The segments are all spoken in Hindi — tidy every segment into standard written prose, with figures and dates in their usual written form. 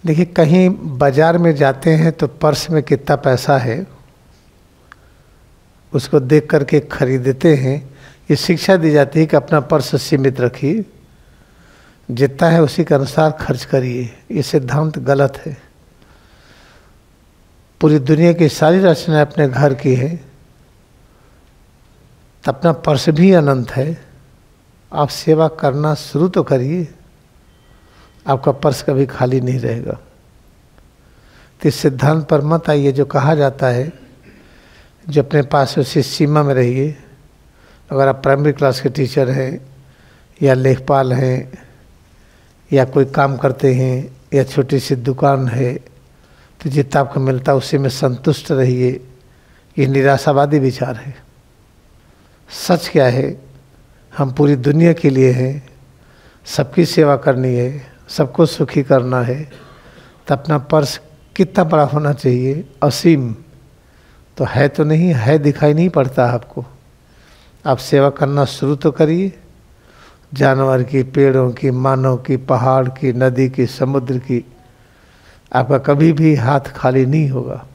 देखिए, कहीं बाजार में जाते हैं तो पर्स में कितना पैसा है उसको देख करके खरीदते हैं। ये शिक्षा दी जाती है कि अपना पर्स सीमित रखिए, जितना है उसी के अनुसार खर्च करिए। ये सिद्धांत गलत है। पूरी दुनिया की सारी रचनाएं अपने घर की है, तो अपना पर्स भी अनंत है। आप सेवा करना शुरू तो करिए, आपका पर्स कभी खाली नहीं रहेगा। तो इस सिद्धांत पर मत आइए जो कहा जाता है जो अपने पास उसी सीमा में रहिए। अगर आप प्राइमरी क्लास के टीचर हैं या लेखपाल हैं या कोई काम करते हैं या छोटी सी दुकान है, तो जितना आपको मिलता है उसी में संतुष्ट रहिए। ये निराशावादी विचार है। सच क्या है, हम पूरी दुनिया के लिए हैं, सबकी सेवा करनी है, सबको सुखी करना है। तो अपना पर्स कितना बड़ा होना चाहिए? असीम तो है, तो नहीं है, दिखाई नहीं पड़ता आपको। आप सेवा करना शुरू तो करिए, जानवर की, पेड़ों की, मानव की, पहाड़ की, नदी की, समुद्र की। आपका कभी भी हाथ खाली नहीं होगा।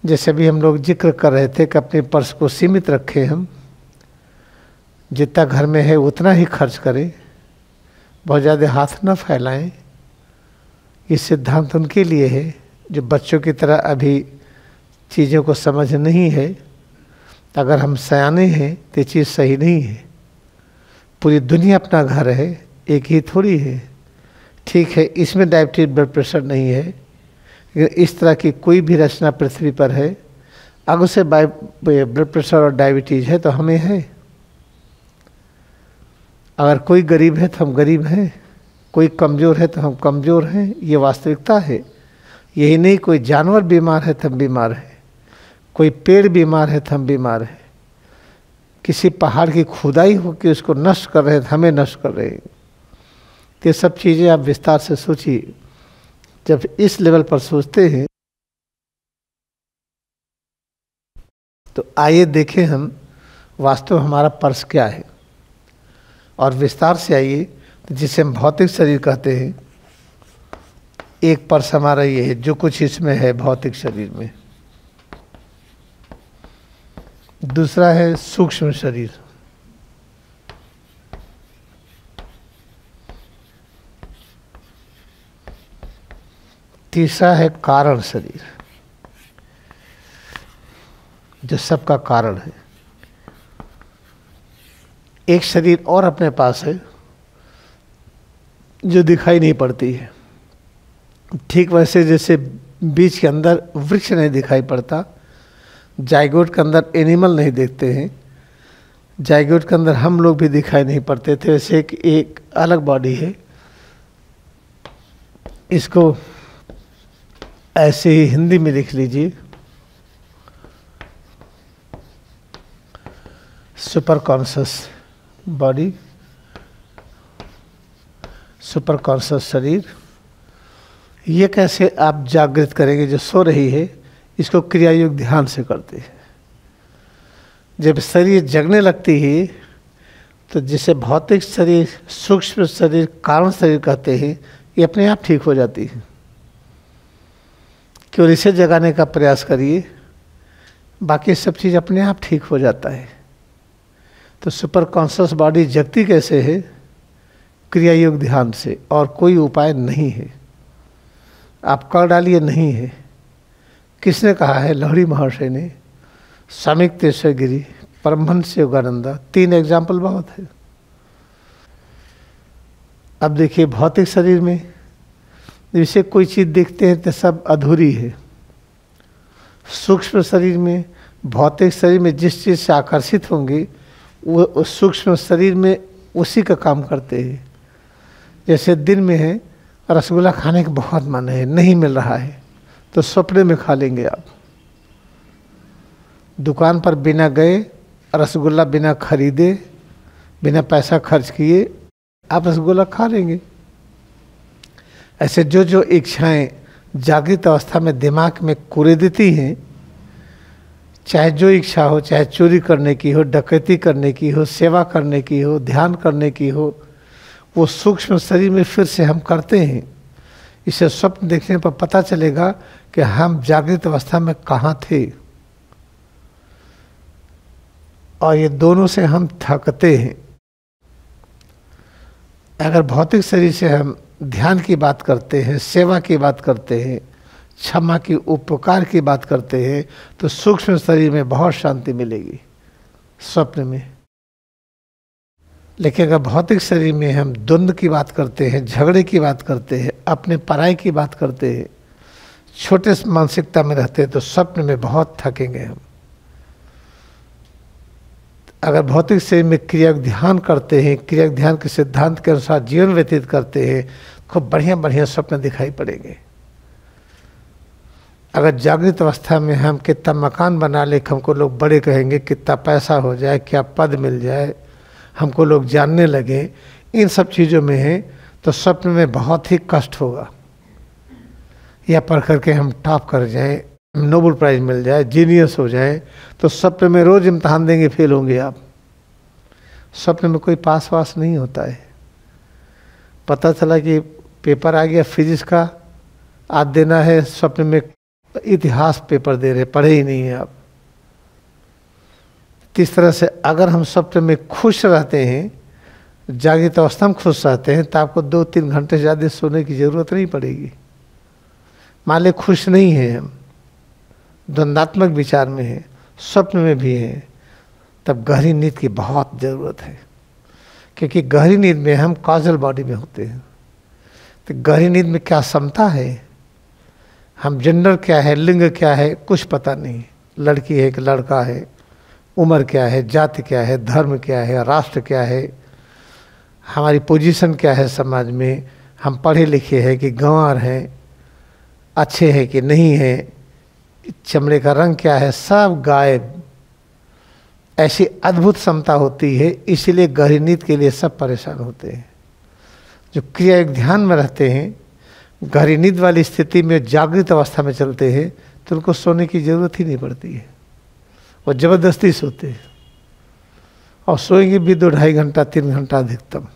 जैसे भी हम लोग जिक्र कर रहे थे कि अपने पर्स को सीमित रखें, हम जितना घर में है उतना ही खर्च करें, बहुत ज़्यादा हाथ न फैलाएं। ये सिद्धांत उनके लिए है जो बच्चों की तरह अभी चीज़ों को समझ नहीं है। अगर हम सयाने हैं तो ये चीज़ सही नहीं है। पूरी दुनिया अपना घर है, एक ही थोड़ी है। ठीक है, इसमें डायबिटीज ब्लड प्रेशर नहीं है, लेकिन इस तरह की कोई भी रचना पृथ्वी पर है, अगर से ब्लड प्रेशर और डायबिटीज है तो हमें है। अगर कोई गरीब है तो हम गरीब हैं, कोई कमज़ोर है तो हम कमज़ोर हैं। ये वास्तविकता है। यही नहीं, कोई जानवर बीमार है तो हम बीमार हैं, कोई पेड़ बीमार है तो हम बीमार हैं, किसी पहाड़ की खुदाई हो के उसको नष्ट कर रहे हैं तो हमें नष्ट कर रहे हैं। ये सब चीज़ें आप विस्तार से सोचिए। जब इस लेवल पर सोचते हैं तो आइए देखें हम वास्तव हमारा पर्स क्या है। और विस्तार से आइए तो जिसे हम भौतिक शरीर कहते हैं, एक पर्स हमारा ये है जो कुछ इसमें है भौतिक शरीर में। दूसरा है सूक्ष्म शरीर, तीसरा है कारण शरीर जो सबका कारण है। एक शरीर और अपने पास है जो दिखाई नहीं पड़ती है। ठीक वैसे जैसे बीज के अंदर वृक्ष नहीं दिखाई पड़ता, जाइगोट के अंदर एनिमल नहीं देखते हैं, जाइगोट के अंदर हम लोग भी दिखाई नहीं पड़ते थे, वैसे एक अलग बॉडी है। इसको ऐसे ही हिंदी में लिख लीजिए, super conscious body, super conscious शरीर। ये कैसे आप जागृत करेंगे? जो सो रही है इसको क्रिया योग ध्यान से करते हैं। जब शरीर जगने लगती है तो जिसे भौतिक शरीर, सूक्ष्म शरीर, कारण शरीर कहते हैं, ये अपने आप ठीक हो जाती है। केवल इसे जगाने का प्रयास करिए, बाकी सब चीज़ अपने आप ठीक हो जाता है। तो सुपर कॉन्शस बॉडी जगती कैसे है? क्रिया योग ध्यान से, और कोई उपाय नहीं है। आप कर डालिए, नहीं है। किसने कहा है? लहरी महर्षि ने, स्वामी तेश्वर गिरी, परमहंस योगानंदा। 3 एग्जाम्पल बहुत है। अब देखिए, भौतिक शरीर में जैसे कोई चीज़ देखते हैं तो सब अधूरी है। सूक्ष्म शरीर में, भौतिक शरीर में जिस चीज़ से आकर्षित होंगे वो उस सूक्ष्म शरीर में उसी का काम करते हैं। जैसे दिन में है रसगुल्ला खाने का बहुत मन है, नहीं मिल रहा है तो सपने में खा लेंगे आप। दुकान पर बिना गए, रसगुल्ला बिना खरीदे, बिना पैसा खर्च किए आप रसगुल्ला खा लेंगे। ऐसे जो जो इच्छाएं जागृत अवस्था में दिमाग में कुरेदती हैं, चाहे जो इच्छा हो, चाहे चोरी करने की हो, डकैती करने की हो, सेवा करने की हो, ध्यान करने की हो, वो सूक्ष्म शरीर में फिर से हम करते हैं। इसे स्वप्न देखने पर पता चलेगा कि हम जागृत अवस्था में कहाँ थे, और ये दोनों से हम थकते हैं। अगर भौतिक शरीर से हम ध्यान की बात करते हैं, सेवा की बात करते हैं, क्षमा की, उपकार की बात करते हैं, तो सूक्ष्म शरीर में बहुत शांति मिलेगी स्वप्न में। लेकिन अगर भौतिक शरीर में हम द्वंद्व की बात करते हैं, झगड़े की बात करते हैं, अपने पराई की बात करते हैं, छोटे मानसिकता में रहते हैं, तो स्वप्न में बहुत थकेंगे हम। अगर भौतिक शरीर में क्रिया ध्यान करते हैं, क्रिया ध्यान के सिद्धांत के अनुसार जीवन व्यतीत करते हैं, खूब बढ़िया बढ़िया स्वप्न दिखाई पड़ेंगे। अगर जागृत अवस्था में हम कितना मकान बना ले, हमको लोग बड़े कहेंगे, कितना पैसा हो जाए, क्या पद मिल जाए, हमको लोग जानने लगे, इन सब चीज़ों में है, तो स्वप्न में बहुत ही कष्ट होगा। या पढ़ करके हम टॉप कर जाएं, नोबेल प्राइज मिल जाए, जीनियस हो जाए, तो स्वप्न में रोज इम्तहान देंगे, फेल होंगे आप। स्वप्न में कोई पास वास नहीं होता है। पता चला कि पेपर आ गया फिजिक्स का, आज देना है, स्वप्न में इतिहास पेपर दे रहे, पढ़े ही नहीं है आप। इस तरह से अगर हम स्वप्न में खुश रहते हैं, जागृत अवस्था में खुश रहते हैं, तो आपको 2-3 घंटे ज़्यादा सोने की जरूरत नहीं पड़ेगी। मान ले खुश नहीं है हम, द्वंदात्मक विचार में है, स्वप्न में भी है, तब गहरी नींद की बहुत ज़रूरत है। क्योंकि गहरी नींद में हम कॉजल बॉडी में होते हैं। तो गहरी नींद में क्या समता है, हम जेंडर क्या है, लिंग क्या है, कुछ पता नहीं, लड़की है कि लड़का है, उम्र क्या है, जाति क्या है, धर्म क्या है, राष्ट्र क्या है, हमारी पोजीशन क्या है समाज में, हम पढ़े लिखे हैं कि गंवार हैं, अच्छे हैं कि नहीं हैं, चमड़े का रंग क्या है, सब गायब। ऐसी अद्भुत क्षमता होती है, इसीलिए गहरी नींद के लिए सब परेशान होते हैं। जो क्रिया ध्यान में रहते हैं, गहरी नींद वाली स्थिति में जागृत अवस्था में चलते हैं, तो उनको सोने की जरूरत ही नहीं पड़ती है, वो जबरदस्ती सोते हैं, और सोएंगे भी 2-2.5 घंटा 3 घंटा अधिकतम।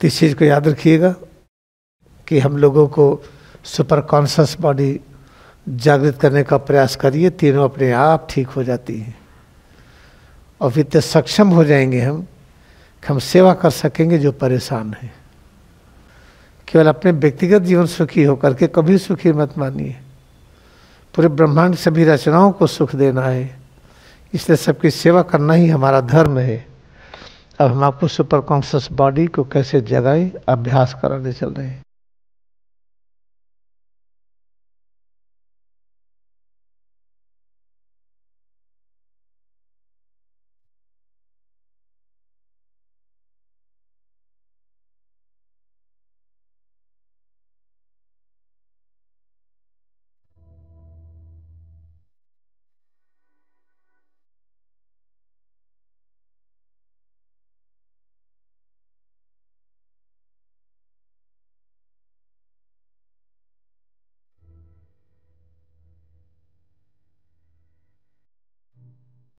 तो इस चीज़ को याद रखिएगा कि हम लोगों को सुपर कॉन्शियस बॉडी जागृत करने का प्रयास करिए, तीनों अपने आप ठीक हो जाती हैं, और फिर इतने सक्षम हो जाएंगे हम कि हम सेवा कर सकेंगे जो परेशान हैं। केवल अपने व्यक्तिगत जीवन सुखी होकर के कभी सुखी मत मानिए, पूरे ब्रह्मांड सभी रचनाओं को सुख देना है, इसलिए सबकी सेवा करना ही हमारा धर्म है। अब हम आपको सुपर कॉन्शियस बॉडी को कैसे जगाएं, अभ्यास कराने चल रहे हैं।